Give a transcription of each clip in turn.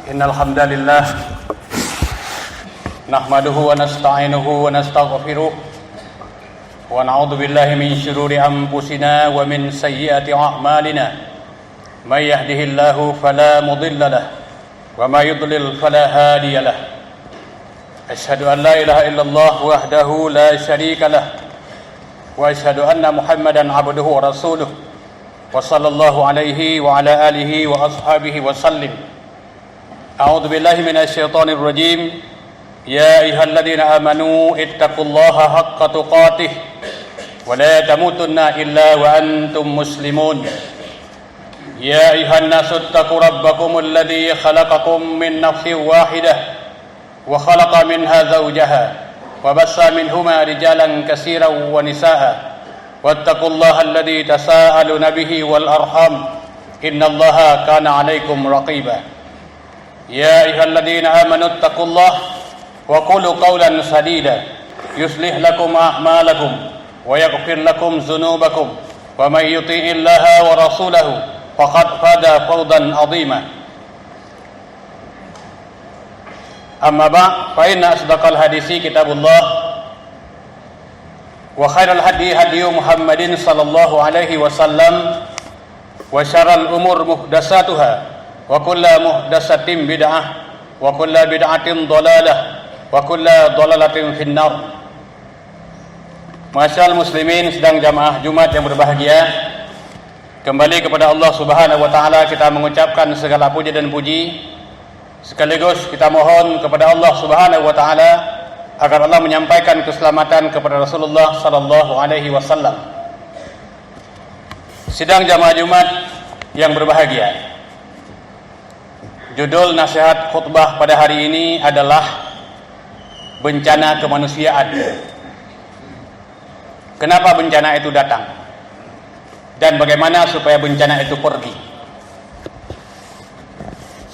Innal hamdalillah nahmaduhu wa nasta'inuhu wa nastaghfiruh wa na'udzu billahi min shururi anfusina wa min sayyiati a'malina. May yahdihillahu fala mudilla lahu wa may yudlil fala hadiya lahu. Asyhadu an la ilaha illallah wahdahu la syarika lahu wa asyhadu anna Muhammadan abduhu wa rasuluh wa sallallahu alaihi wa ala alihi wa ashabihi wa sallim. A'udzu billahi minasyaitonir rajim. Ya ayyuhalladzina amanu ittaqullaha haqqa tuqatih wa la tamutunna illa wa antum muslimun. Ya ayyuhan nasu ittaqu rabbakumul ladzi khalaqakum min nafsin wahidah wa khalaqa minha zawjaha wa bassa minhuma rijalan katsiran wa nisaa'a. Wattaqullaha alladzi tasaaluna bihi wal arham innallaha kana 'alaikum raqiba. Ya ayyuhalladzina amanu ittaqullaha wa qulu qawlan sadida yuslih lakum a'malakum wa yaghfir lakum dzunubakum wa may yuti'illaha wa rasulahu faqad faza fawzan 'azima. Amma ba'd, fa inna asdaqal hadisi kitabullah wa khairal hadi hadiyu Muhammadin sallallahu alaihi wasallam wa syarral umur muhdatsatuha wa kullu muhdatsatin bid'ah wa kullu bid'atin dhalalah wa kullu dhalalatin finnar. Masyaallah muslimin sedang jamaah Jumat yang berbahagia, kembali kepada Allah Subhanahu wa taala kita mengucapkan segala puji dan puji, sekaligus kita mohon kepada Allah Subhanahu wa taala agar Allah menyampaikan keselamatan kepada Rasulullah sallallahu alaihi wasallam. Sidang jamaah Jumat yang berbahagia, judul nasihat khutbah pada hari ini adalah bencana kemanusiaan. Kenapa bencana itu datang dan bagaimana supaya bencana itu pergi?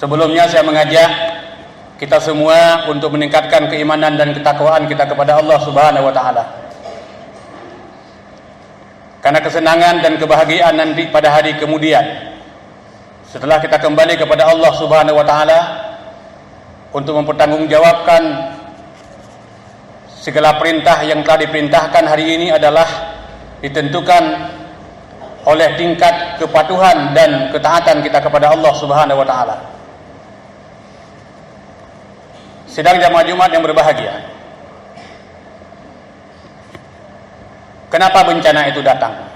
Sebelumnya saya mengajak kita semua untuk meningkatkan keimanan dan ketakwaan kita kepada Allah Subhanahu wa taala. Karena kesenangan dan kebahagiaan nanti pada hari kemudian, setelah kita kembali kepada Allah Subhanahu wa taala untuk mempertanggungjawabkan segala perintah yang telah diperintahkan hari ini adalah ditentukan oleh tingkat kepatuhan dan ketaatan kita kepada Allah Subhanahu wa taala. Sidang jamaah Jumat yang berbahagia, kenapa bencana itu datang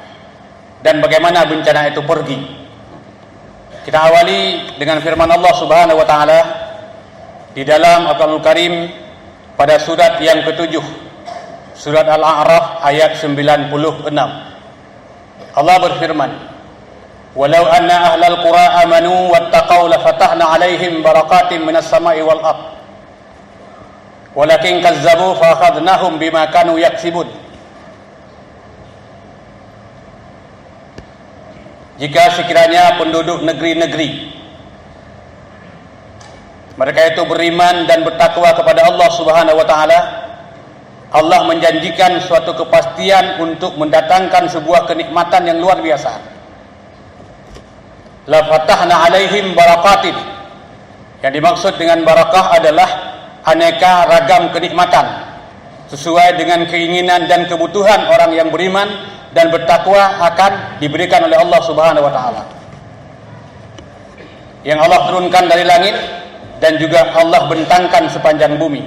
dan bagaimana bencana itu pergi? Kita awali dengan firman Allah Subhanahu wa taala di dalam Al-Qur'anul Karim pada surat yang ke-7, surat Al-A'raf ayat 96. Allah berfirman, "Walau anna ahlal qura amanu wattaqau lafatahna 'alaihim barakatin minas sama'i wal ardh. Walakin kazzabu fa akhadnahum bima kanu yaksibun." Jika sekiranya penduduk negeri-negeri mereka itu beriman dan bertakwa kepada Allah Subhanahu wa taala, Allah menjanjikan suatu kepastian untuk mendatangkan sebuah kenikmatan yang luar biasa. La fatahna 'alaihim barakatin. Yang dimaksud dengan barakah adalah aneka ragam kenikmatan sesuai dengan keinginan dan kebutuhan orang yang beriman dan bertakwa akan diberikan oleh Allah Subhanahu wa taala. Yang Allah turunkan dari langit dan juga Allah bentangkan sepanjang bumi.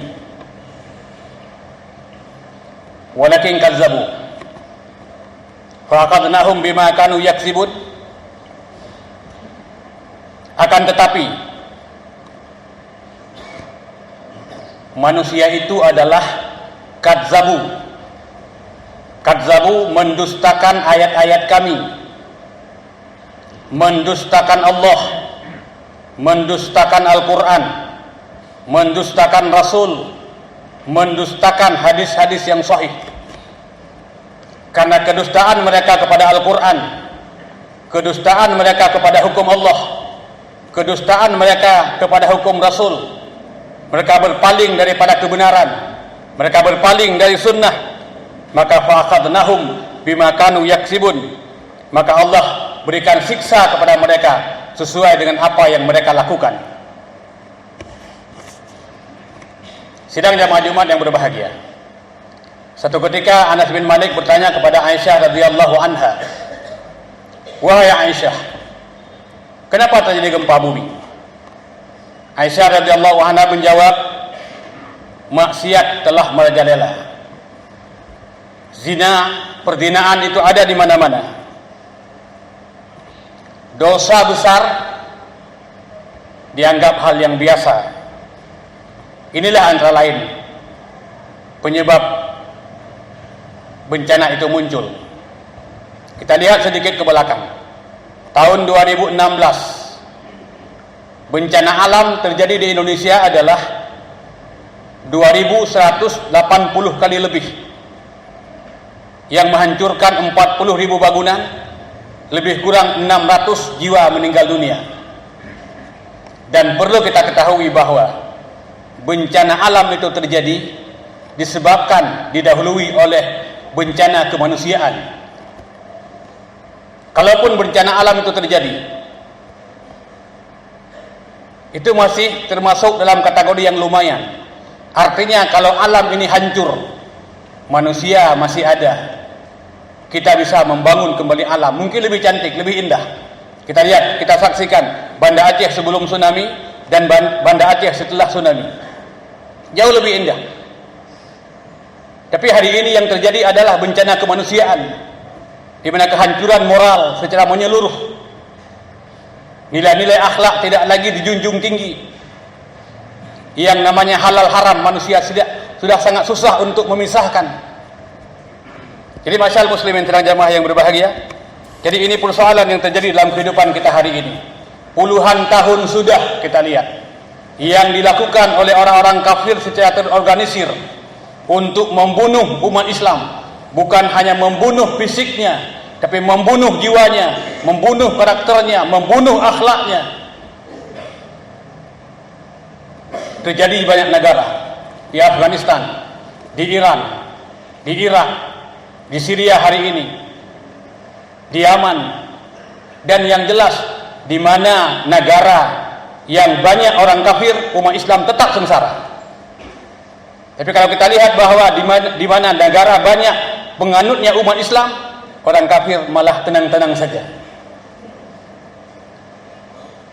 Walakin kazzabu fa aqadnahum bima kanu yaksibun. Akan tetapi manusia itu adalah kadzabu. Kadzabu mendustakan ayat-ayat kami, mendustakan Allah, mendustakan Al-Quran, mendustakan Rasul, mendustakan hadis-hadis yang sahih. Karena kedustaan mereka kepada Al-Quran, kedustaan mereka kepada hukum Allah, kedustaan mereka kepada hukum Rasul, mereka berpaling daripada kebenaran, mereka berpaling dari sunnah, maka fa'akhadnahum bima kanu yaksibun, maka Allah berikan siksa kepada mereka sesuai dengan apa yang mereka lakukan. Sidang jamaah Jumat yang berbahagia. Satu ketika Anas bin Malik bertanya kepada Aisyah radhiyallahu anha, "Wahai Aisyah, kenapa terjadi gempa bumi?" Aisyah radhiyallahu anha menjawab, "Maksiat telah merajalela. Zina, perzinaan itu ada di mana-mana. Dosa besar dianggap hal yang biasa. Inilah antara lain penyebab bencana itu muncul." Kita lihat sedikit ke belakang. Tahun 2016, bencana alam terjadi di Indonesia adalah 2180 kali lebih, yang menghancurkan 40.000 bangunan, lebih kurang 600 jiwa meninggal dunia. Dan perlu kita ketahui bahwa bencana alam itu terjadi disebabkan didahului oleh bencana kemanusiaan. Kalaupun bencana alam itu terjadi, itu masih termasuk dalam kategori yang lumayan. Artinya kalau alam ini hancur, manusia masih ada, kita bisa membangun kembali alam, mungkin lebih cantik, lebih indah. Kita lihat, kita saksikan Banda Aceh sebelum tsunami dan Banda Aceh setelah tsunami, jauh lebih indah. Tapi hari ini yang terjadi adalah bencana kemanusiaan, di mana kehancuran moral secara menyeluruh, nilai-nilai akhlak tidak lagi dijunjung tinggi. Yang namanya halal haram manusia sudah sangat susah untuk memisahkan. Jadi masyaallah muslimin sidang jamaah yang berbahagia, jadi ini persoalan yang terjadi dalam kehidupan kita hari ini. Puluhan tahun sudah kita lihat yang dilakukan oleh orang-orang kafir secara terorganisir untuk membunuh umat Islam. Bukan hanya membunuh fisiknya, tapi membunuh jiwanya, membunuh karakternya, membunuh akhlaknya. Terjadi di banyak negara, di Afghanistan, di Iran, di Irak, di Syria hari ini, di Yaman, dan yang jelas di mana negara yang banyak orang kafir, umat Islam tetap sengsara. Tapi kalau kita lihat bahwa di mana negara banyak penganutnya umat Islam, orang kafir malah tenang-tenang saja.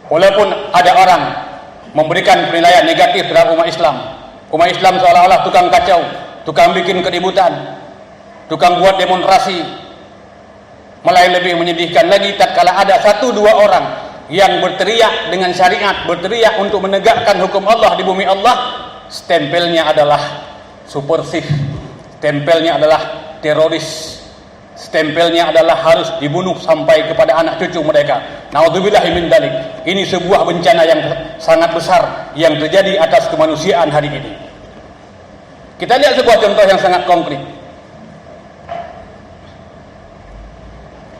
Walaupun ada orang memberikan penilaian negatif terhadap umat Islam, umat Islam seolah-olah tukang kacau, tukang bikin keributan, tukang buat demonstrasi. Malah yang lebih menyedihkan lagi, tatkala ada 1-2 orang yang berteriak dengan syariat, berteriak untuk menegakkan hukum Allah di bumi Allah, stempelnya adalah subversif, stempelnya adalah teroris, stempelnya adalah harus dibunuh sampai kepada anak cucu mereka. Naudzubillahi min dzalik. Ini sebuah bencana yang sangat besar yang terjadi atas kemanusiaan hari ini. Kita lihat sebuah contoh yang sangat konkret.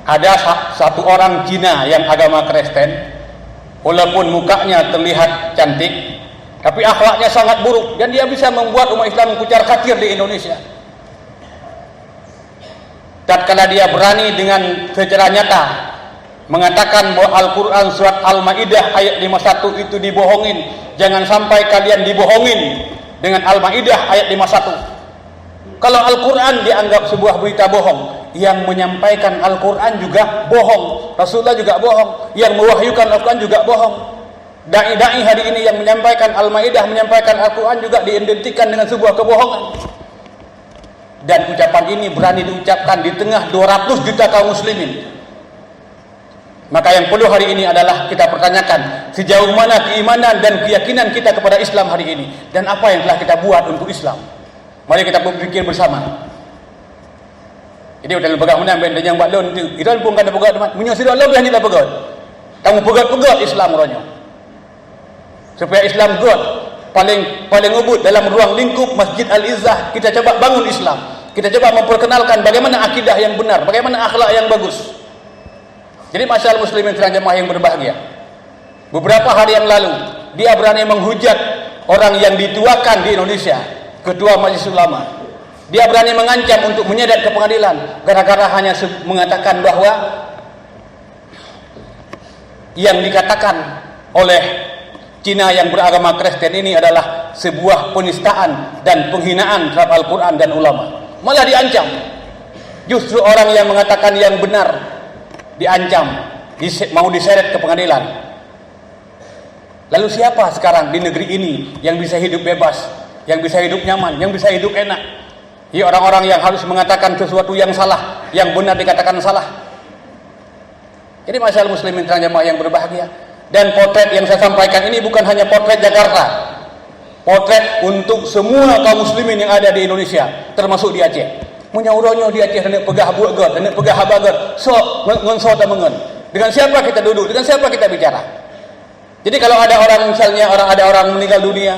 Ada satu orang Cina yang agama Kristen, walaupun mukanya terlihat cantik, tapi akhlaknya sangat buruk, dan dia bisa membuat umat Islam kucar-kacir di Indonesia. Tatkala dia berani dengan secara nyata mengatakan bahwa Al-Quran surat Al-Ma'idah ayat 51 itu dibohongin, jangan sampai kalian dibohongin dengan Al-Ma'idah ayat 51. Kalau Al-Quran dianggap sebuah berita bohong, yang menyampaikan Al-Quran juga bohong, Rasulullah juga bohong, yang mewahyukan Al-Quran juga bohong. Dai-dai hari ini yang menyampaikan Al-Ma'idah, menyampaikan Al-Quran juga diidentikan dengan sebuah kebohongan. Dan ucapan ini berani diucapkan di tengah 200 juta kaum muslimin. Maka yang perlu hari ini adalah kita pertanyakan sejauh mana keimanan dan keyakinan kita kepada Islam hari ini, dan apa yang telah kita buat untuk Islam. Mari kita berpikir bersama. Jadi dalam pegang menang benda yang buat lon itu, Iran pun kena pegang teman. Menyusir Allah berani dah pegang. Kamu pegang Islam orangnya. Supaya Islam kuat, paling ubud dalam ruang lingkup Masjid Al-Izzah, kita coba bangun Islam. Kita coba memperkenalkan bagaimana akidah yang benar, bagaimana akhlak yang bagus. Jadi masyaallah muslimin sekalian jemaah yang berbahagia. Beberapa hari yang lalu, dia berani menghujat orang yang dituakan di Indonesia, Ketua Majelis Ulama. Dia berani mengancam untuk menyeret ke pengadilan gara-gara hanya mengatakan bahwa yang dikatakan oleh Cina yang beragama Kristen ini adalah sebuah penistaan dan penghinaan terhadap Al-Quran dan ulama. Malah diancam. Justru orang yang mengatakan yang benar diancam, mau diseret ke pengadilan. Lalu siapa sekarang di negeri ini yang bisa hidup bebas, yang bisa hidup nyaman, yang bisa hidup enak? Ya orang-orang yang harus mengatakan sesuatu yang salah, yang benar dikatakan salah. Jadi masyaallah muslimin jamaah yang berbahagia. Dan potret yang saya sampaikan ini bukan hanya potret Jakarta, potret untuk semua kaum muslimin yang ada di Indonesia, termasuk di Aceh. Menyauronyo di Aceh, hendak pegah buagar, hendak pegah habagar, ngonso temengen. Dengan siapa kita duduk? Dengan siapa kita bicara? Jadi kalau ada orang, misalnya ada orang meninggal dunia,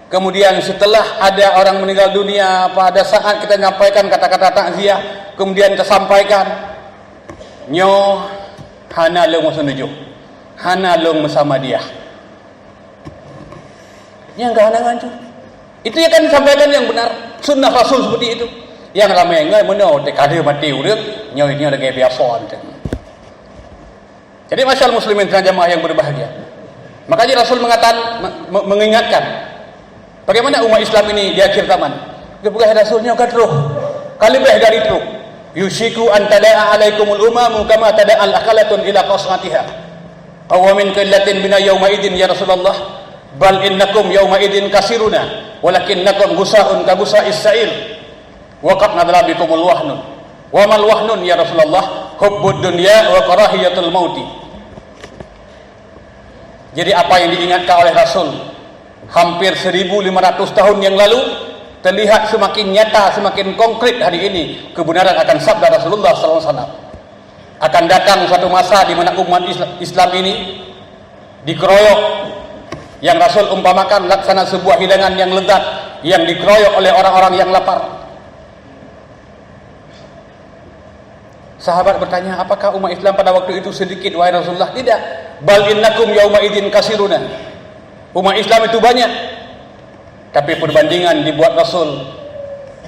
kemudian setelah ada orang meninggal dunia, pada saat kita menyampaikan kata-kata takziah, kemudian kita sampaikan, nyo hana long masenuju, hana long bersama dia. Yang gak ngancur. Itu yang kan disampaikan yang benar, sunnah Rasul seperti itu. Yang ramai enggak meno dekade mati urip, nyo ini lagi biasa ante. Jadi masyaallah muslimin dan jamaah yang berbahagia. Makanya Rasul mengingatkan bagaimana umat Islam ini di akhir zaman. Kebuka Rasulnya kadruh. Kali beh dari truk. Yushiku an tada'a alaikumul umamu kama tada'al akalatun ila qasmatiha. Aw min qillatin bina yawma idin ya Rasulullah. Bal innakum yawma idin kasiruna walakinnakum gusaun ka gusa'is sa'il. Wa qad nadala bikumul wahnun. Wa mal wahnun ya Rasulullah? Hubbud dunya wa karahiyatul mauti. Jadi apa yang diingatkan oleh Rasul hampir 1500 tahun yang lalu terlihat semakin nyata, semakin konkret hari ini kebenaran akan sabda Rasulullah SAW. Akan datang suatu masa di mana umat Islam ini dikeroyok, yang Rasul umpamakan laksana sebuah hidangan yang lezat yang dikeroyok oleh orang-orang yang lapar. Sahabat bertanya, apakah umat Islam pada waktu itu sedikit wahai Rasulullah? Tidak. Bal innakum yauma idin kasiruna. Umat Islam itu banyak. Tapi perbandingan dibuat Rasul,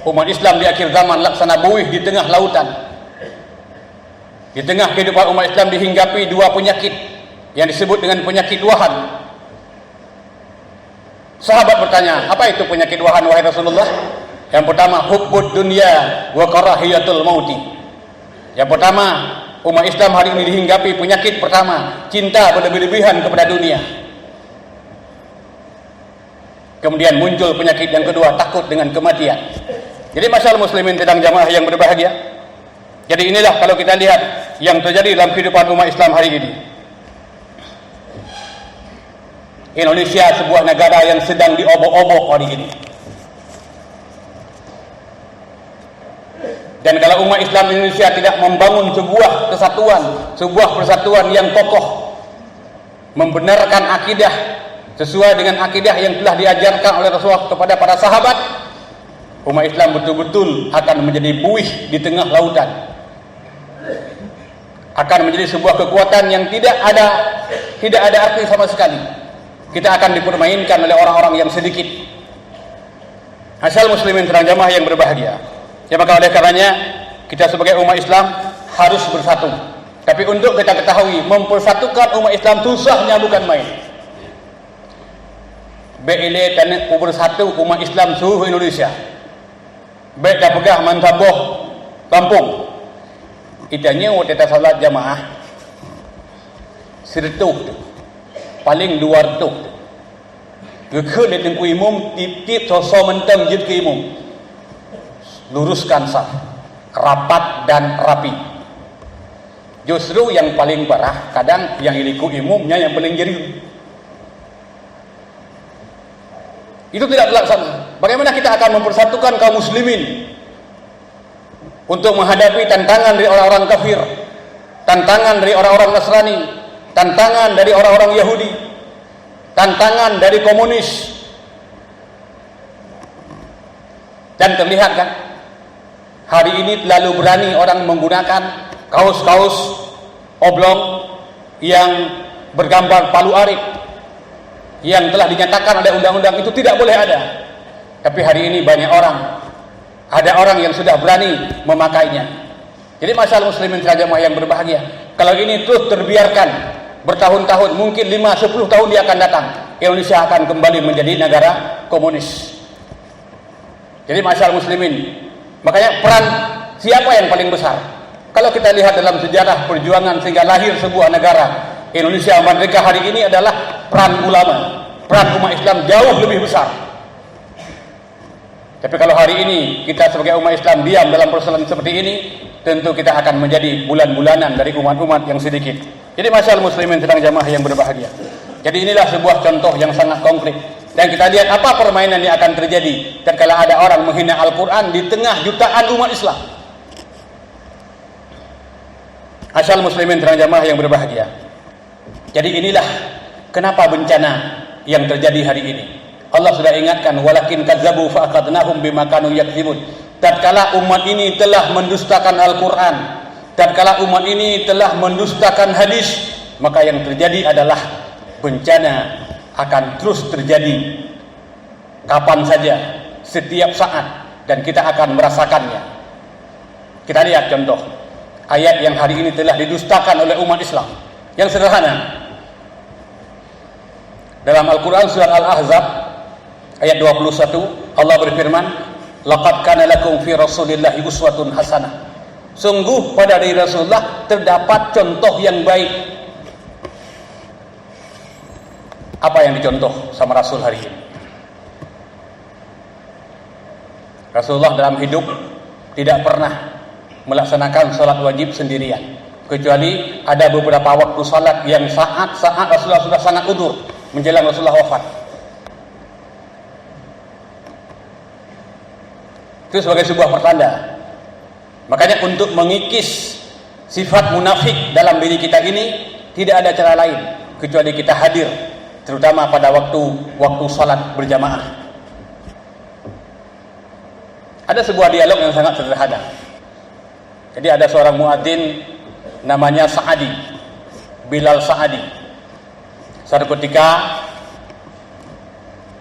umat Islam di akhir zaman laksana buih di tengah lautan. Di tengah kehidupan umat Islam dihinggapi dua penyakit yang disebut dengan penyakit wahan. Sahabat bertanya, apa itu penyakit wahan wahai Rasulullah? Yang pertama, hubbud dunya wa karahiyatul mauti. Yang pertama, umat Islam hari ini dihinggapi penyakit pertama, cinta berlebih-lebihan kepada dunia. Kemudian muncul penyakit yang kedua, takut dengan kematian. Jadi masyaallah muslimin dan jamaah yang berbahagia. Jadi inilah kalau kita lihat yang terjadi dalam kehidupan umat Islam hari ini. Indonesia sebuah negara yang sedang diobok-obok hari ini. Dan kalau umat Islam Indonesia tidak membangun sebuah kesatuan, sebuah persatuan yang kokoh, membenarkan akidah sesuai dengan akidah yang telah diajarkan oleh Rasulullah kepada para sahabat, umat Islam betul-betul akan menjadi buih di tengah lautan. Akan menjadi sebuah kekuatan yang tidak ada arti sama sekali. Kita akan dipermainkan oleh orang-orang yang sedikit. Asal muslimin dan jamaah yang berbahagia. Ya, maka oleh karenanya kita sebagai umat Islam harus bersatu. Tapi untuk kita ketahui, mempersatukan umat Islam susahnya bukan main. Beile tanah bersatu umat Islam seluruh Indonesia. Baik dah pegah mantaboh kampung. Itanya kita salat jamaah sertuh paling 200. Gekeu dengan ku imam tip-tip sosok mentang jid ke imam. Luruskan saf, rapat dan rapi. Justru yang paling parah kadang yang iliku imumnya yang paling jeri. Itu tidak terlaksana. Bagaimana kita akan mempersatukan kaum muslimin untuk menghadapi tantangan dari orang-orang kafir, tantangan dari orang-orang Nasrani, tantangan dari orang-orang Yahudi, tantangan dari komunis. Dan terlihat kan, hari ini terlalu berani orang menggunakan kaos-kaos oblong yang bergambar palu arit yang telah dinyatakan oleh undang-undang itu tidak boleh ada. Tapi hari ini banyak orang, ada orang yang sudah berani memakainya. Jadi masyaallah muslimin jamaah yang berbahagia, kalau ini terus terbiarkan bertahun-tahun, mungkin 5-10 tahun dia akan datang, Indonesia akan kembali menjadi negara komunis. Jadi masyarakat muslimin, makanya peran siapa yang paling besar? Kalau kita lihat dalam sejarah perjuangan sehingga lahir sebuah negara Indonesia merdeka hari ini adalah peran ulama, peran umat Islam jauh lebih besar. Tapi kalau hari ini kita sebagai umat Islam diam dalam persoalan seperti ini, tentu kita akan menjadi bulan-bulanan dari umat-umat yang sedikit. Jadi masyarakat muslimin sedang jamaah yang berbahagia. Jadi inilah sebuah contoh yang sangat konkret. Dan kita lihat apa permainan yang akan terjadi tatkala ada orang menghina Al-Quran di tengah jutaan umat Islam. Masyarakat muslimin sedang jamaah yang berbahagia. Jadi inilah kenapa bencana yang terjadi hari ini. Allah sudah ingatkan, walakin kadzabu fa akhadnahum bima kanu yakdzibun. Tatkala umat ini telah mendustakan Al-Quran, tatkala umat ini telah mendustakan hadis, maka yang terjadi adalah bencana akan terus terjadi kapan saja, setiap saat, dan kita akan merasakannya. Kita lihat contoh ayat yang hari ini telah didustakan oleh umat Islam yang sederhana. Dalam Al-Quran surat Al-Ahzab ayat 21, Allah berfirman, laqad kana lakum fi rasulillahi uswatun hasanah. Sungguh pada diri Rasulullah terdapat contoh yang baik. Apa yang dicontoh sama Rasul hari ini? Rasulullah dalam hidup tidak pernah melaksanakan sholat wajib sendirian, kecuali ada beberapa waktu sholat yang saat Rasulullah sudah sangat udzur menjelang Rasulullah wafat. Itu sebagai sebuah pertanda. Makanya untuk mengikis sifat munafik dalam diri kita ini tidak ada cara lain kecuali kita hadir, terutama pada waktu salat berjamaah. Ada sebuah dialog yang sangat sederhana. Jadi ada seorang muadzin namanya Sa'adi, Bilal Sa'adi. Suatu ketika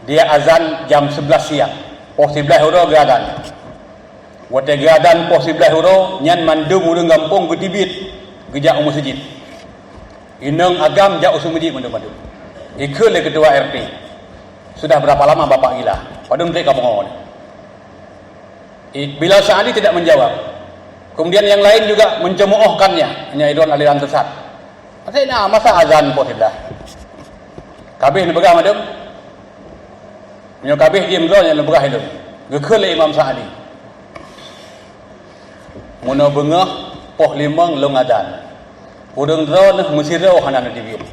dia azan jam 11 siang. Posible huro gadan. Wate gadan posible huro nyan mandum urang gampung getibit gejak masjid. Inang agam jak usul masjid mandum-mandum. Ikut le ketua RT. Sudah berapa lama bapak gila? Padahal mereka pengawal. Bila Sa'adi tidak menjawab. Kemudian yang lain juga mencemoohkannya, hanya idon aliran sesat. Maksudnya masa azan posible. Kabeh ni begah madam. Menyo kabeh diam dulu yang begah itu. Gekul Imam Sa'adi. Muna bengah poh limang longadan. Udang drone mesirau hanan tibit.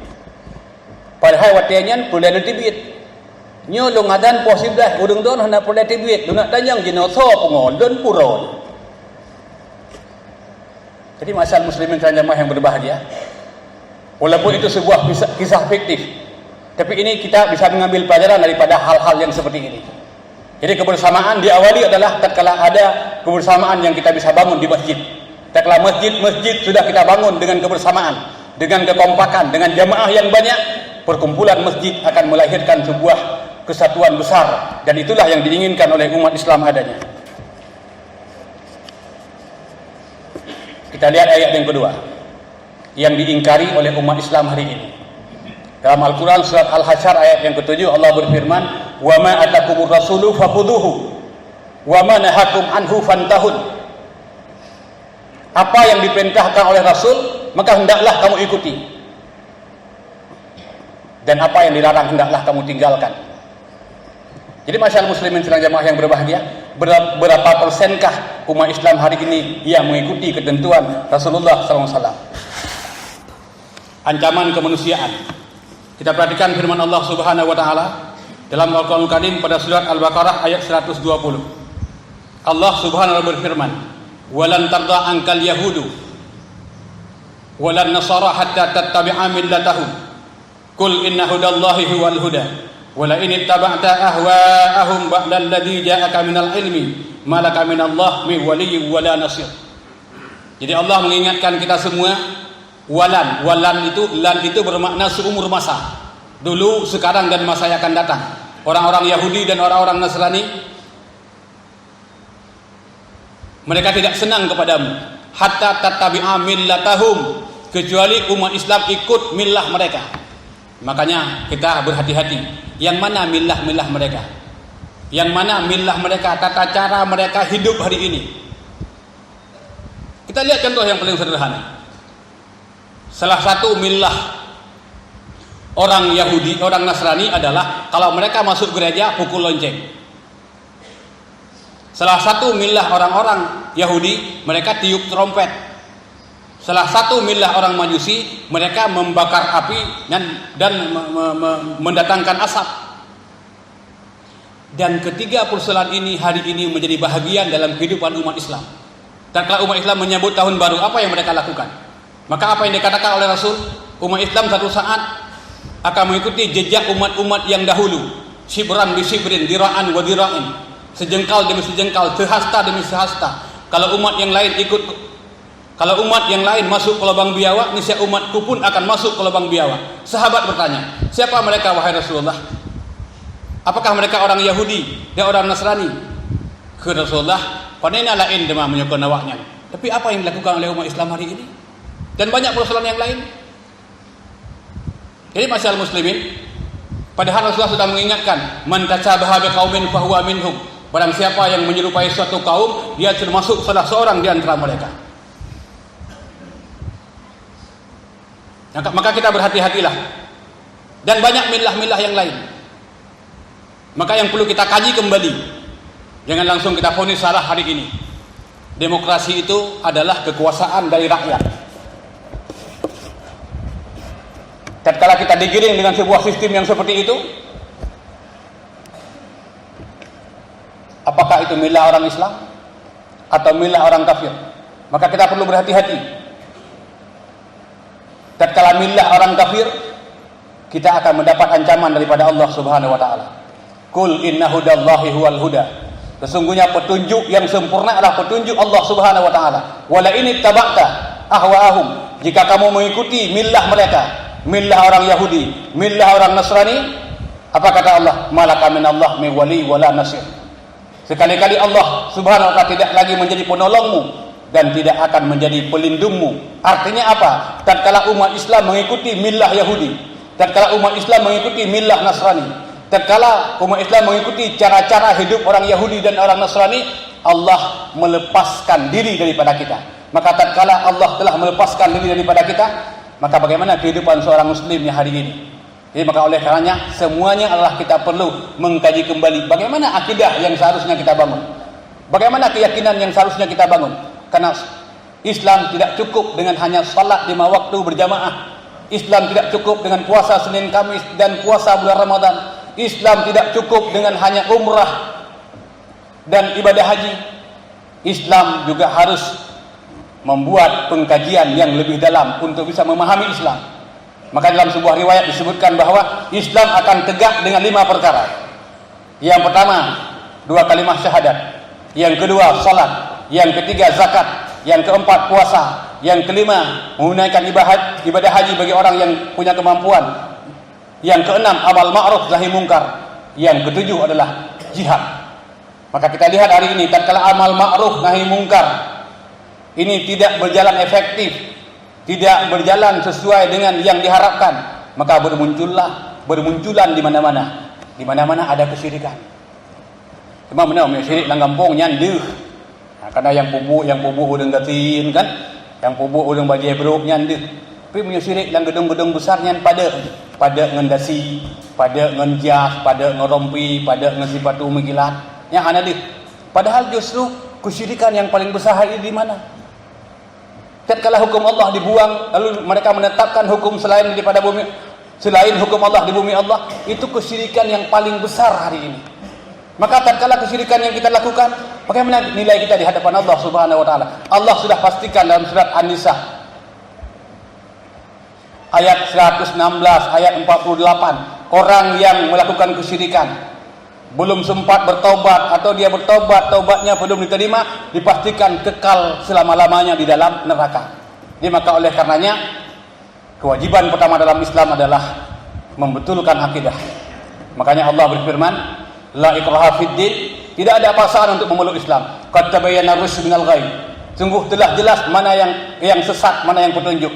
Padahal watianyan pulai tibit. Nyo longadan posible udang drone hanan pulai tibit. Lunak tanyang jinoso pengol dan purau. Jadi masyarakat muslimin dan jamaah yang berbahagia. Walaupun itu sebuah kisah fiktif, tapi ini kita bisa mengambil pelajaran daripada hal-hal yang seperti ini. Jadi kebersamaan diawali adalah tatkala ada kebersamaan yang kita bisa bangun di masjid. Tatkala masjid sudah kita bangun dengan kebersamaan, dengan kekompakan, dengan jamaah yang banyak, perkumpulan masjid akan melahirkan sebuah kesatuan besar, dan itulah yang diinginkan oleh umat Islam adanya. Kita lihat ayat yang kedua yang diingkari oleh umat Islam hari ini. Dalam Al-Quran surat Al-Hasyr ayat yang ke-7 Allah berfirman, wa ma atakumur rasulu fakhuduhu wa ma nahakum anhu fantahun. Apa yang diperintahkan oleh Rasul maka hendaklah kamu ikuti, dan apa yang dilarang hendaklah kamu tinggalkan. Jadi masyarakat muslimin sedang jamaah yang berbahagia, berapa persenkah umat Islam hari ini yang mengikuti ketentuan Rasulullah SAW? Ancaman kemanusiaan. Kita perhatikan firman Allah Subhanahu wa taala dalam Al-Qur'anul Karim pada surat Al-Baqarah ayat 120. Allah Subhanahu wa taala berfirman, "Walan tarda ankal yahudu walan nasara hatta tattabi'a millatahum. Qul inna hudallahi huwal huda. Wala in ittaba'ta ahwa'ahum ba'da alladhi ja'aka minal ilmi ma laka minallah min waliyyin wala nasir." Jadi Allah mengingatkan kita semua, walan itu bermakna seumur masa. Dulu, sekarang, dan masa yang akan datang. Orang-orang Yahudi dan orang-orang Nasrani, mereka tidak senang kepadamu. Hatta tattabi'a millatahum, kecuali umat Islam ikut millah mereka. Makanya kita berhati-hati. Yang mana milah-milah mereka? Yang mana milah mereka, tata cara mereka hidup hari ini? Kita lihat contoh yang paling sederhana. Salah satu milah orang Yahudi, orang Nasrani adalah kalau mereka masuk gereja pukul lonceng. Salah satu milah orang-orang Yahudi, mereka tiup trompet. Salah satu milah orang Majusi, mereka membakar api dan mendatangkan asap. Dan ketiga persoalan ini hari ini menjadi bahagian dalam kehidupan umat Islam. Dan kalau umat Islam menyambut tahun baru, apa yang mereka lakukan? Maka apa yang dikatakan oleh Rasul, umat Islam satu saat akan mengikuti jejak umat-umat yang dahulu. Shibran bi shibrin, dira'an wa dira'in. Sejengkal demi sejengkal, sehasta demi sehasta. Kalau umat yang lain masuk ke lubang biawak, niscaya umatku pun akan masuk ke lubang biawak. Sahabat bertanya, siapa mereka wahai Rasulullah? Apakah mereka orang Yahudi dan orang Nasrani? Ke Rasulullah, panena lain demam menyokong awaknya. Tapi apa yang dilakukan oleh umat Islam hari ini? Dan banyak persoalan yang lain. Jadi masyaallah muslimin, padahal Rasulullah sudah mengingatkan, man tashabaha biqaumin fahuwa minhum. Barang siapa yang menyerupai suatu kaum, dia termasuk salah seorang di antara mereka. Maka kita berhati-hatilah. Dan banyak milah-milah yang lain. Maka yang perlu kita kaji kembali. Jangan langsung kita vonis salah hari ini. Demokrasi itu adalah kekuasaan dari rakyat. Tatkala kita digiring dengan sebuah sistem yang seperti itu, apakah itu milah orang Islam atau milah orang kafir? Maka kita perlu berhati-hati. Tatkala milah orang kafir, kita akan mendapat ancaman daripada Allah Subhanahu wa taala. Qul inna hudallahi huwal huda. Sesungguhnya petunjuk yang sempurna adalah petunjuk Allah Subhanahu wa taala. Wala in ittaba'ta ahwa'ahum, jika kamu mengikuti milah mereka, milah orang Yahudi, milah orang Nasrani, apa kata Allah? Malaka minallah min wali wala nasir. Sekali-kali Allah Subhanahu wa taala tidak lagi menjadi penolongmu dan tidak akan menjadi pelindungmu. Artinya apa? Tatkala umat Islam mengikuti milah Yahudi, tatkala umat Islam mengikuti milah Nasrani, tatkala umat Islam mengikuti cara-cara hidup orang Yahudi dan orang Nasrani, Allah melepaskan diri daripada kita. Maka tatkala Allah telah melepaskan diri daripada kita, maka bagaimana kehidupan seorang muslimnya hari ini? Jadi maka oleh karenanya semuanya adalah kita perlu mengkaji kembali bagaimana akidah yang seharusnya kita bangun. Bagaimana keyakinan yang seharusnya kita bangun? Karena Islam tidak cukup dengan hanya salat 5 waktu berjamaah. Islam tidak cukup dengan puasa Senin Kamis dan puasa bulan Ramadan. Islam tidak cukup dengan hanya umrah dan ibadah haji. Islam juga harus membuat pengkajian yang lebih dalam untuk bisa memahami Islam. Maka dalam sebuah riwayat disebutkan bahwa Islam akan tegak dengan 5 perkara. Yang pertama, 2 kalimah syahadat. Yang kedua, salat. Yang ketiga, zakat. Yang keempat, puasa. Yang kelima, menunaikan ibadah haji bagi orang yang punya kemampuan. Yang keenam, amal ma'ruf nahi mungkar. Yang ketujuh adalah jihad. Maka kita lihat hari ini, tatkala amal ma'ruf nahi mungkar ini tidak berjalan efektif, tidak berjalan sesuai dengan yang diharapkan, maka bermunculan di mana-mana. Di mana-mana ada kesyirikan. Cuma benar syirik nang kampung nyandeuh. Nah, karena yang pubuh udang gatin kan, yang pubuh udang bajai beruk nyandeuh. Tapi punya syirik nang gedung-gedung besar nyan pada ngendasi, pada ngenjas, pada ngerompi, pada ngesipatu megilat. Yang ana deh. Padahal justru kesyirikan yang paling besar hari ini di mana? Tatkala hukum Allah dibuang, lalu mereka menetapkan hukum selain daripada bumi, selain hukum Allah di bumi Allah, itu kesyirikan yang paling besar hari ini. Maka tatkala kesyirikan yang kita lakukan, bagaimana nilai kita di hadapan Allah Subhanahu wa taala? Allah sudah pastikan dalam surat An-Nisa ayat 116, ayat 48, orang yang melakukan kesyirikan belum sempat bertaubat atau dia bertaubat, taubatnya belum diterima, dipastikan kekal selama-lamanya di dalam neraka. Jadi maka oleh karenanya kewajiban pertama dalam Islam adalah membetulkan akidah. Makanya Allah berfirman, la ikraha fid din, tidak ada paksaan untuk memeluk Islam. Qad tabayyana rusyd minal ghayy. Sungguh telah jelas mana yang sesat, mana yang petunjuk.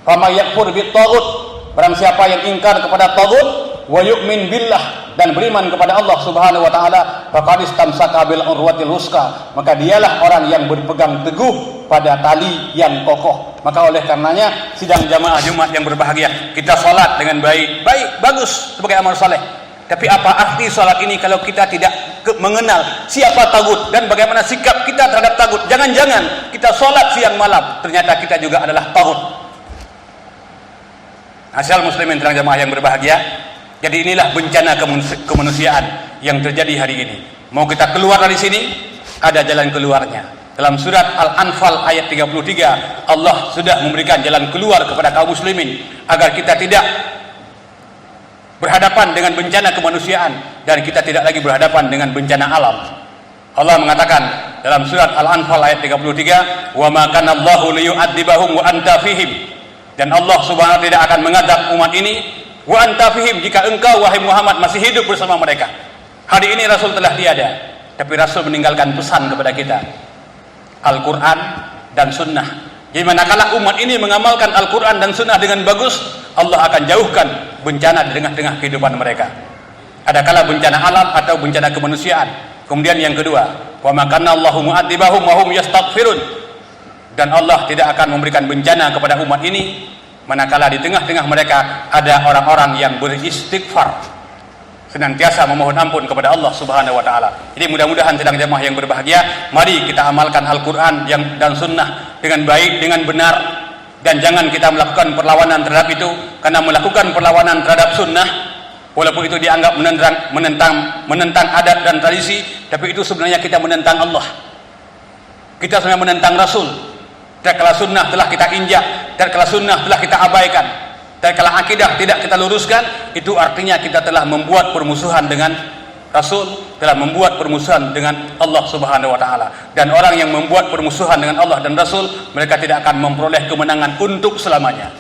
Fa may yakfur bit taghut, Barang siapa yang ingkar kepada tagut wa yu'min billah, dan beriman kepada Allah Subhanahu wa taala, faqad istamsaka bil urwatil wuthqa, maka dialah orang yang berpegang teguh pada tali yang kokoh. Maka oleh karenanya sidang jamaah Jumat yang berbahagia, kita salat dengan baik, bagus sebagai amal saleh. Tapi apa arti salat ini kalau kita tidak mengenal siapa tagut dan bagaimana sikap kita terhadap tagut? Jangan-jangan kita salat siang malam, ternyata kita juga adalah tagut. Asal muslimin terang jamaah yang berbahagia. Jadi inilah bencana kemanusiaan yang terjadi hari ini. Mau kita keluar dari sini, ada jalan keluarnya. Dalam surat Al-Anfal ayat 33, Allah sudah memberikan jalan keluar kepada kaum muslimin agar kita tidak berhadapan dengan bencana kemanusiaan dan kita tidak lagi berhadapan dengan bencana alam. Allah mengatakan dalam surat Al-Anfal ayat 33, "Wa ma kana Allahu liyu'adzibahum wa anta fihim." Dan Allah Subhanahu wa taala tidak akan mengadab umat ini wa anta fihim, jika engkau wahai Muhammad masih hidup bersama mereka. Hari ini Rasul telah tiada, tapi Rasul meninggalkan pesan kepada kita, Al-Quran dan Sunnah. Jadi manakala umat ini mengamalkan Al-Quran dan Sunnah dengan bagus, Allah akan jauhkan bencana di tengah-tengah kehidupan mereka. Adakala bencana alam atau bencana kemanusiaan. Kemudian yang kedua, wa ma kana Allahu mu'adzibahum wa hum yastaghfirun. Dan Allah tidak akan memberikan bencana kepada umat ini manakala di tengah-tengah mereka ada orang-orang yang beristighfar, senantiasa memohon ampun kepada Allah Subhanahu wa taala. Jadi mudah-mudahan sedang jamaah yang berbahagia, mari kita amalkan Al-Qur'an dan Sunnah dengan baik, dengan benar, dan jangan kita melakukan perlawanan terhadap itu, karena melakukan perlawanan terhadap sunnah walaupun itu dianggap menentang adat dan tradisi, tapi itu sebenarnya kita menentang Allah. Kita sebenarnya menentang Rasul. Tatkala sunnah telah kita injak, tatkala sunnah telah kita abaikan, tatkala akidah tidak kita luruskan, itu artinya kita telah membuat permusuhan dengan Rasul, telah membuat permusuhan dengan Allah Subhanahu wa taala. Dan orang yang membuat permusuhan dengan Allah dan Rasul, mereka tidak akan memperoleh kemenangan untuk selamanya.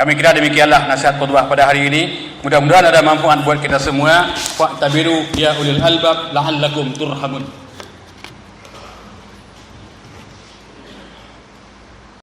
Kami kira demikianlah nasihat khutbah pada hari ini. Mudah-mudahan ada manfaat buat kita semua. Fa'tabiru ya ulil albab la'allakum turhamun.